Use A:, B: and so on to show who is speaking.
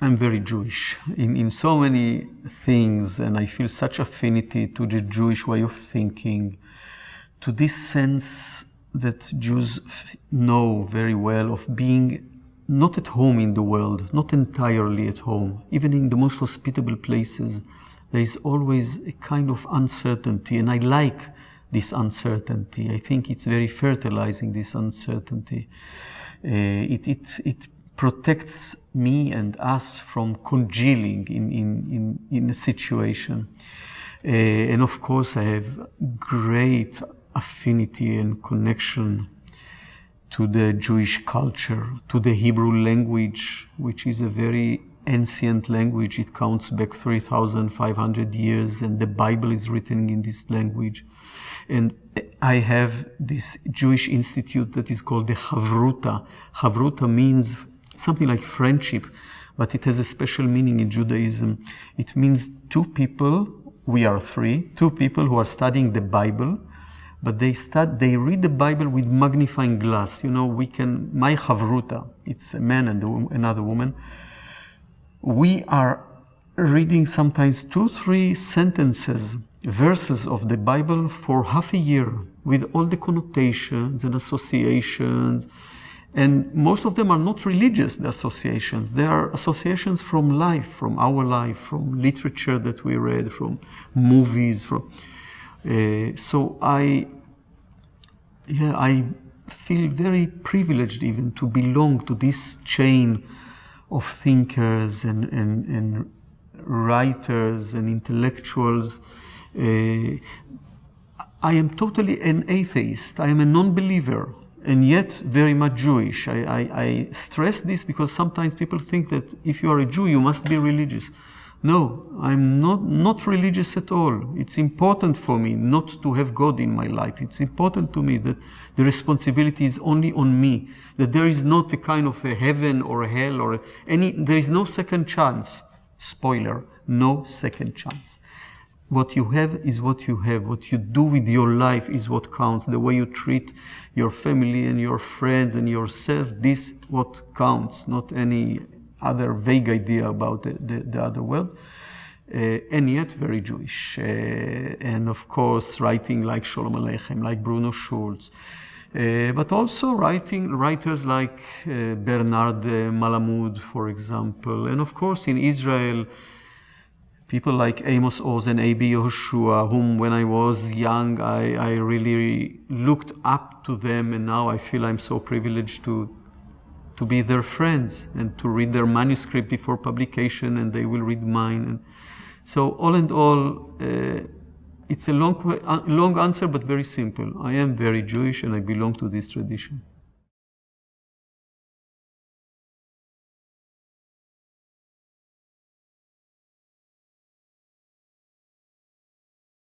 A: I'm very Jewish in so many things, and I feel such affinity to the Jewish way of thinking, to this sense that Jews know very well of being not at home in the world, not entirely at home. Even in the most hospitable places, there is always a kind of uncertainty, and I like this uncertainty. I think it's very fertilizing, this uncertainty. It protects me and us from congealing in a situation. And of course, I have great affinity and connection to the Jewish culture, to the Hebrew language, which is a very ancient language. It counts back 3,500 years, and the Bible is written in this language. And I have this Jewish institute that is called the Chavruta. Chavruta means something like friendship, but it has a special meaning in Judaism. It means two people, we are three, two people who are studying the Bible, but they read the Bible with magnifying glass. You know, my Chavruta, it's a man and another woman, we are reading sometimes 2-3 sentences, verses of the Bible for half a year with all the connotations and associations. And most of them are not religious, the associations. They are associations from life, from our life, from literature that we read, from movies. So I feel very privileged even to belong to this chain of thinkers and writers and intellectuals. I am totally an atheist. I am a non-believer, and yet very much Jewish. I stress this because sometimes people think that if you are a Jew, you must be religious. No, I'm not religious at all. It's important for me not to have God in my life. It's important to me that the responsibility is only on me, that there is not a kind of a heaven or a hell or there is no second chance. Spoiler, no second chance. What you have is what you have. What you do with your life is what counts. The way you treat your family and your friends and yourself, this what counts, not any other vague idea about the other world. And yet very Jewish. And of course, writing like Sholem Aleichem, like Bruno Schulz. But also writers like Bernard Malamud, for example. And of course, in Israel, people like Amos Oz and A.B. Yehoshua, whom when I was young, I really looked up to them, and now I feel I'm so privileged to be their friends and to read their manuscript before publication, and they will read mine. And so all in all, it's a long answer, but very simple. I am very Jewish and I belong to this tradition.